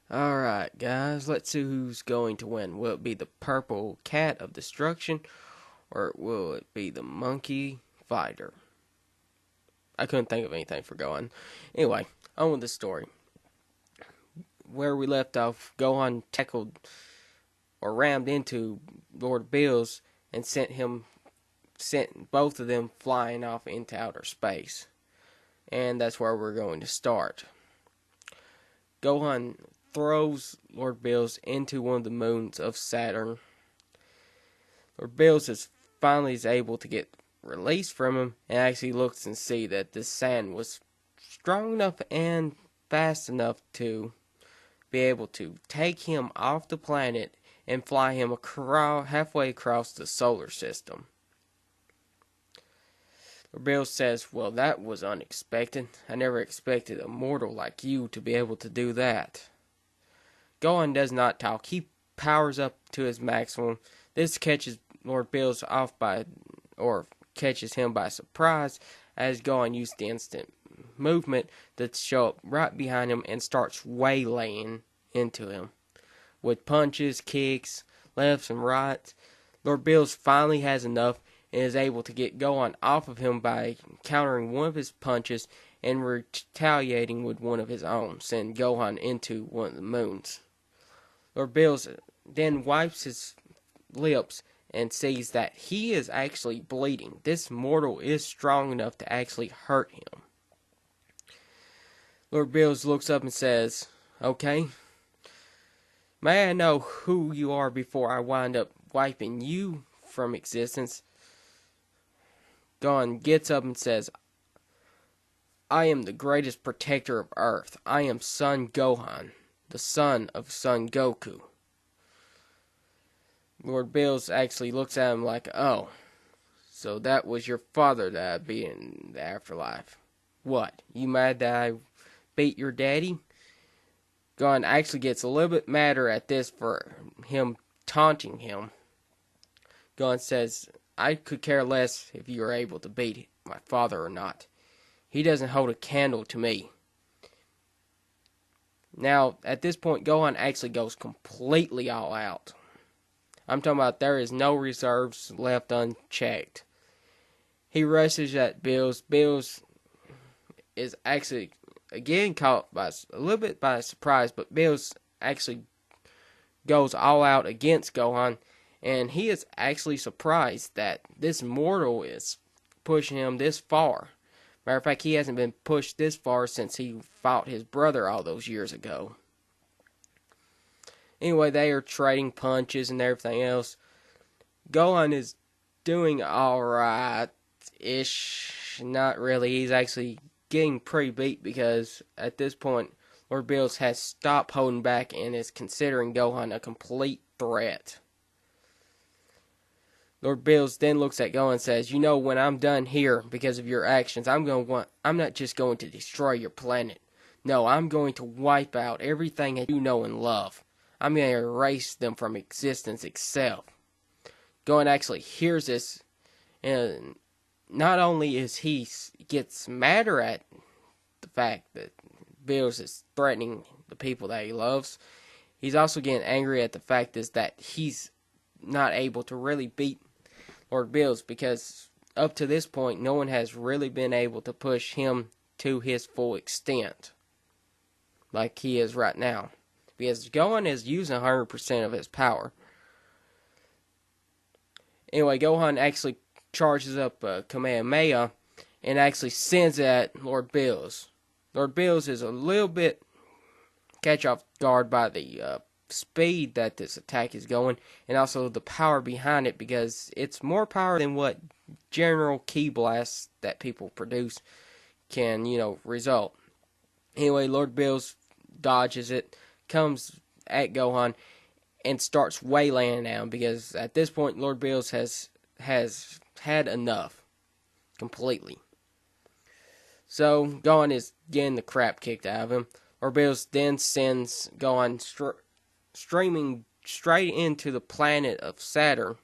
Alright, guys, let's see who's going to win. Will it be the purple cat of destruction, or will it be the monkey fighter? I couldn't think of anything for Gohan. Anyway, on with the story. Where we left off, Gohan tackled or rammed into Lord Bills and sent both of them flying off into outer space. And that's where we're going to start. Gohan throws Lord Bills into one of the moons of Saturn. Lord Bills finally able to get released from him and actually looks and see that the sand was strong enough and fast enough to be able to take him off the planet and fly him halfway across the solar system. Lord Bills says, "Well, that was unexpected. I never expected a mortal like you to be able to do that." Gohan does not talk. He powers up to his maximum. This catches Lord Bills catches him by surprise, as Gohan used the instant movement to show up right behind him and starts waylaying into him with punches, kicks, lefts and rights. Lord Bills finally has enough and is able to get Gohan off of him by countering one of his punches and retaliating with one of his own, sending Gohan into one of the moons. Lord Bills then wipes his lips and sees that he is actually bleeding. This mortal is strong enough to actually hurt him. Lord Bills looks up and says, "Okay, may I know who you are before I wind up wiping you from existence?" Gohan gets up and says, "I am the greatest protector of Earth. I am Son Gohan, the son of Son Goku." Lord Bills actually looks at him like, "Oh, so that was your father that I beat in the afterlife. What, you mad that I beat your daddy?" Gohan actually gets a little bit madder at this for him taunting him. Gohan says, "I could care less if you are able to beat my father or not. He doesn't hold a candle to me." Now, at this point, Gohan actually goes completely all out. I'm talking about there is no reserves left unchecked. He rushes at Bills. Bills is actually again caught by a little bit by surprise, but Bills actually goes all out against Gohan, and he is actually surprised that this mortal is pushing him this far. Matter of fact, he hasn't been pushed this far since he fought his brother all those years ago. Anyway, they are trading punches and everything else. Gohan is doing alright-ish. Not really. He's actually getting pretty beat because at this point, Lord Bills has stopped holding back and is considering Gohan a complete threat. Lord Bills then looks at Gohan and says, "You know, when I'm done here because of your actions, I'm not just going to destroy your planet. No, I'm going to wipe out everything that you know and love. I'm going to erase them from existence itself." Gohan actually hears this, and not only is he gets madder at the fact that Bills is threatening the people that he loves, he's also getting angry at the fact is that he's not able to really beat Lord Bills, because up to this point, no one has really been able to push him to his full extent like he is right now, because Gohan is using 100% of his power. Anyway, Gohan actually charges up Kamehameha and actually sends it at Lord Bills. Lord Bills is a little bit catch off guard by the speed that this attack is going, and also the power behind it, because it's more power than what general ki blasts that people produce can, result. Anyway, Lord Bills dodges it, comes at Gohan, and starts waylaying him, because at this point Lord Bills has had enough completely. So Gohan is getting the crap kicked out of him. Lord Bills then sends Gohan streaming straight into the planet of Saturn,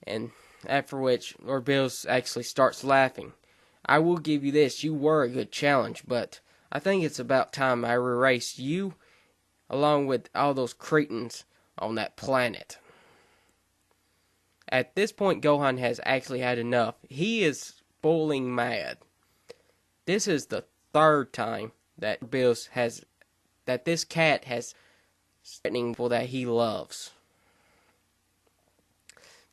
and after which Lord Bills actually starts laughing. "I will give you this, you were a good challenge, but I think it's about time I erase you along with all those cretins on that planet. At this point, Gohan has actually had enough. He is boiling mad. This is the third time that this cat has threatening people that he loves.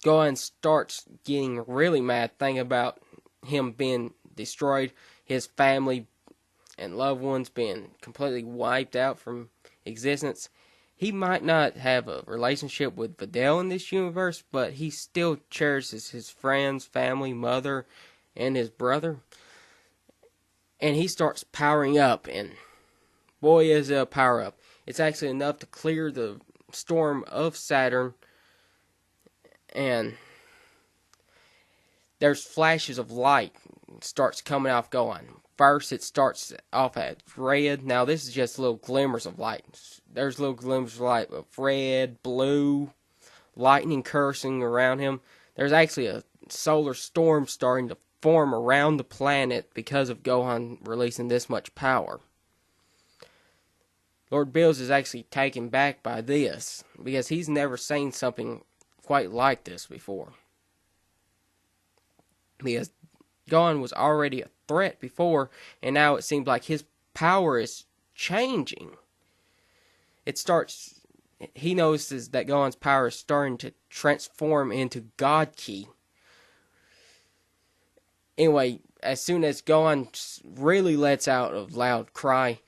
Gohan starts getting really mad thinking about him being destroyed, his family and loved ones being completely wiped out from existence. He might not have a relationship with Videl in this universe, but he still cherishes his friends, family, mother, and his brother. And he starts powering up, and boy is a power up. It's actually enough to clear the storm of Saturn, and there's flashes of light starts coming off Gohan. First, it starts off at red. Now, this is just little glimmers of light. There's little glimmers of light of red, blue, lightning cursing around him. There's actually a solar storm starting to form around the planet because of Gohan releasing this much power. Lord Bills is actually taken back by this because he's never seen something quite like this before. Because Gohan was already a threat before, and now it seems like his power is changing. He notices that Gohan's power is starting to transform into God Ki. Anyway, as soon as Gohan really lets out a loud cry,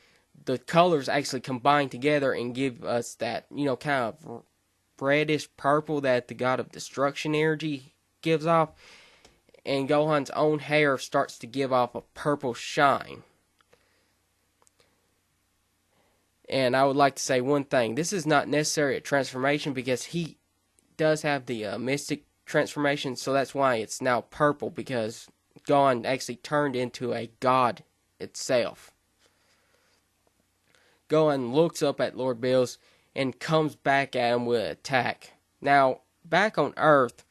the colors actually combine together and give us that, kind of reddish purple that the God of Destruction energy gives off. And Gohan's own hair starts to give off a purple shine. And I would like to say one thing. This is not necessarily a transformation because he does have the mystic transformation. So that's why it's now purple, because Gohan actually turned into a god itself. Gohan looks up at Lord Bills and comes back at him with an attack. Now, back on Earth,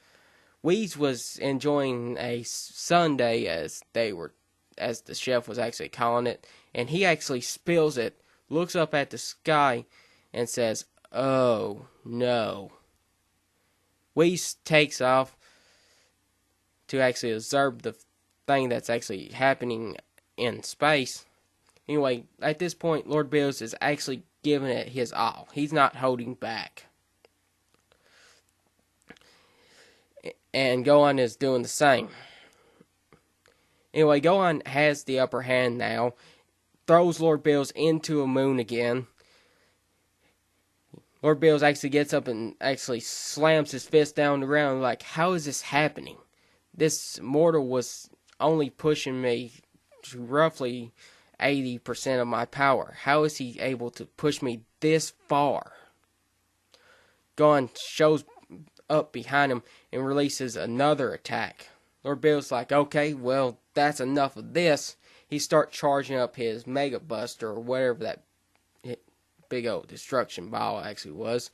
Whis was enjoying a sundae, as the chef was actually calling it, and he actually spills it, looks up at the sky, and says, "Oh no." Whis takes off to actually observe the thing that's actually happening in space. Anyway, at this point, Lord Bills is actually giving it his all. He's not holding back. And Gohan is doing the same. Anyway, Gohan has the upper hand now. Throws Lord Bills into a moon again. Lord Bills actually gets up and actually slams his fist down the ground like, how is this happening? This mortal was only pushing me to roughly 80% of my power. How is he able to push me this far? Gohan shows up behind him and releases another attack. Lord Bill's like, okay, well, that's enough of this. He starts charging up his Mega Buster, or whatever that big old destruction ball actually was.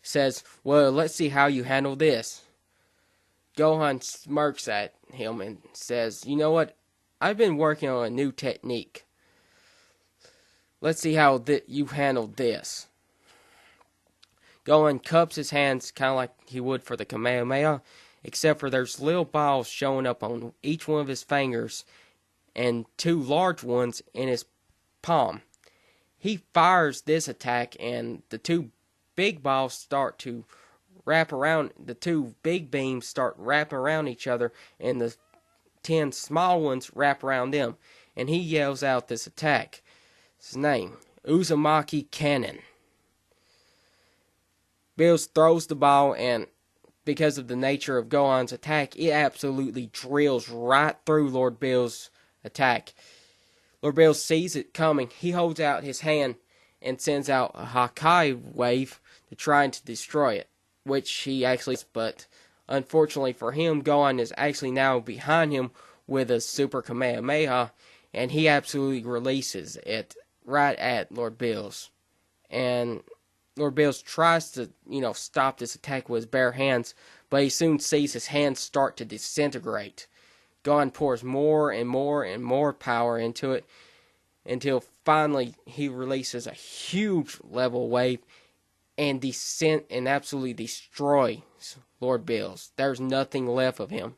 Says, well, let's see how you handle this. Gohan smirks at him and says, you know what? I've been working on a new technique. Let's see how you handle this. Gohan cups his hands kind of like he would for the Kamehameha, except for there's little balls showing up on each one of his fingers and two large ones in his palm. He fires this attack and the two big balls start to wrap around, the two big beams start wrapping around each other, and the 10 small ones wrap around them. And he yells out this attack. His name, Uzumaki Cannon. Bills throws the ball, and because of the nature of Gohan's attack, it absolutely drills right through Lord Bill's attack. Lord Bill sees it coming. He holds out his hand and sends out a Hakai wave to try to destroy it, which he actually, but unfortunately for him, Gohan is actually now behind him with a Super Kamehameha, and he absolutely releases it right at Lord Bills. And Lord Bills tries to, stop this attack with his bare hands, but he soon sees his hands start to disintegrate. Gohan pours more and more and more power into it, until finally he releases a huge level wave and descent and absolutely destroys Lord Bills. There's nothing left of him.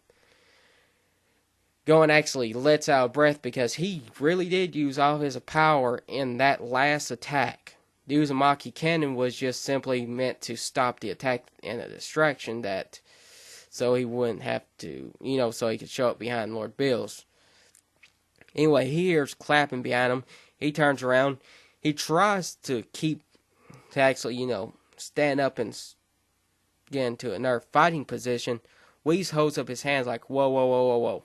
Gohan actually lets out a breath because he really did use all of his power in that last attack. The Uzumaki cannon was just simply meant to stop the attack and a distraction, that so he wouldn't have to, so he could show up behind Lord Bills. Anyway, he hears clapping behind him. He turns around. He tries to actually, stand up and get into another fighting position. Whis holds up his hands like, whoa, whoa, whoa, whoa, whoa.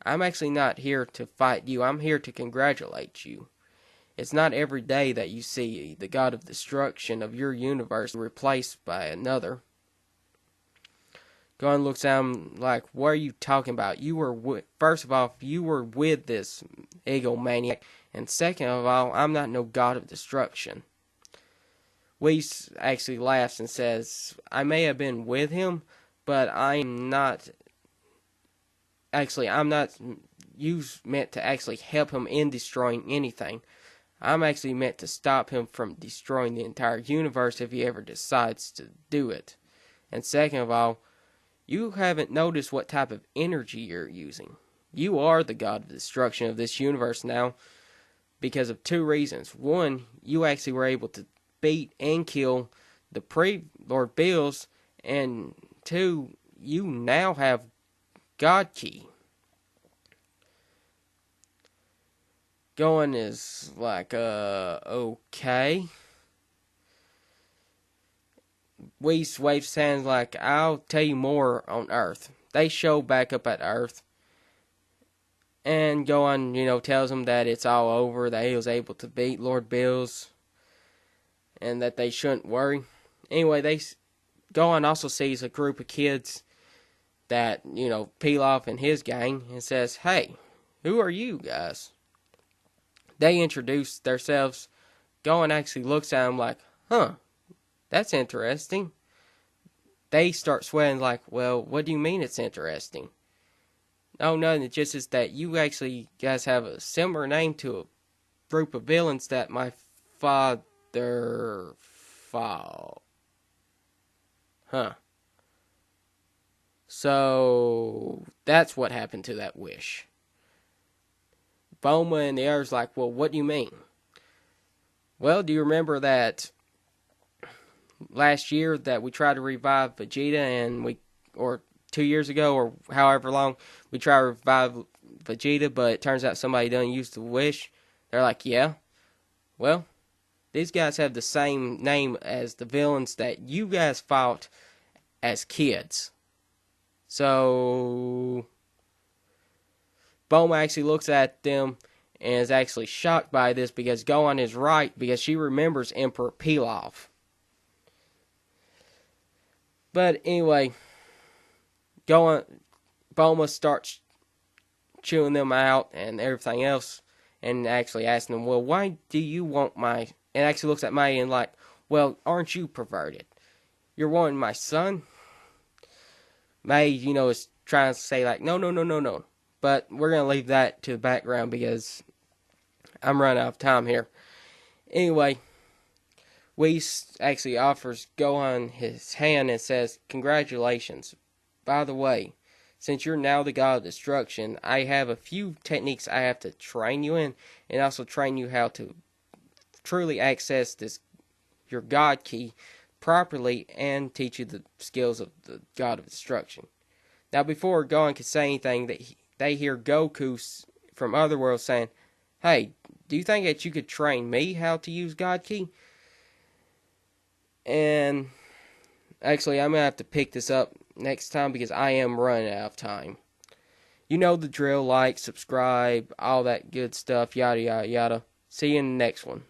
I'm actually not here to fight you. I'm here to congratulate you. It's not every day that you see the god of destruction of your universe replaced by another. Gohan looks at him like, what are you talking about? First of all, you were with this egomaniac, and second of all, I'm not no god of destruction. Whis actually laughs and says, I may have been with him, but I'm not meant to actually help him in destroying anything. I'm actually meant to stop him from destroying the entire universe if he ever decides to do it. And second of all, you haven't noticed what type of energy you're using. You are the god of destruction of this universe now because of two reasons. One, you actually were able to beat and kill the Lord Bills, and two, you now have God Ki. Gohan is like, okay. Whis waves his hands like, I'll tell you more on Earth. They show back up at Earth. And Gohan, tells him that it's all over, that he was able to beat Lord Bills, and that they shouldn't worry. Anyway, Gohan also sees a group of kids that, Pilaf and his gang, and says, hey, who are you guys? They introduce themselves. Gohan actually looks at them like, huh, that's interesting. They start sweating like, well, what do you mean it's interesting? Oh, no, it just is that you guys have a similar name to a group of villains that my father fought. Huh. So, that's what happened to that wish. Bulma and the others like, well, what do you mean? Well, do you remember that last year that we tried to revive Vegeta or 2 years ago or however long, we tried to revive Vegeta, but it turns out somebody done used the wish? They're like, yeah. Well, these guys have the same name as the villains that you guys fought as kids. So Bulma actually looks at them and is actually shocked by this because Gohan is right, because she remembers Emperor Pilaf. But anyway, Bulma starts chewing them out and everything else, and actually asking them, well, why do you want my... And actually looks at Mai and like, well, aren't you perverted? You're wanting my son? Mai, is trying to say like, no. But we're going to leave that to the background because I'm running out of time here. Anyway, Whis actually offers Gohan his hand and says, congratulations. By the way, since you're now the god of destruction, I have a few techniques I have to train you in, and also train you how to truly access your God Ki properly, and teach you the skills of the god of destruction. Now, before Gohan could say anything, they hear Goku from Otherworld saying, hey, do you think that you could train me how to use God Ki? And actually, I'm going to have to pick this up next time because I am running out of time. You know the drill, like, subscribe, all that good stuff, yada, yada, yada. See you in the next one.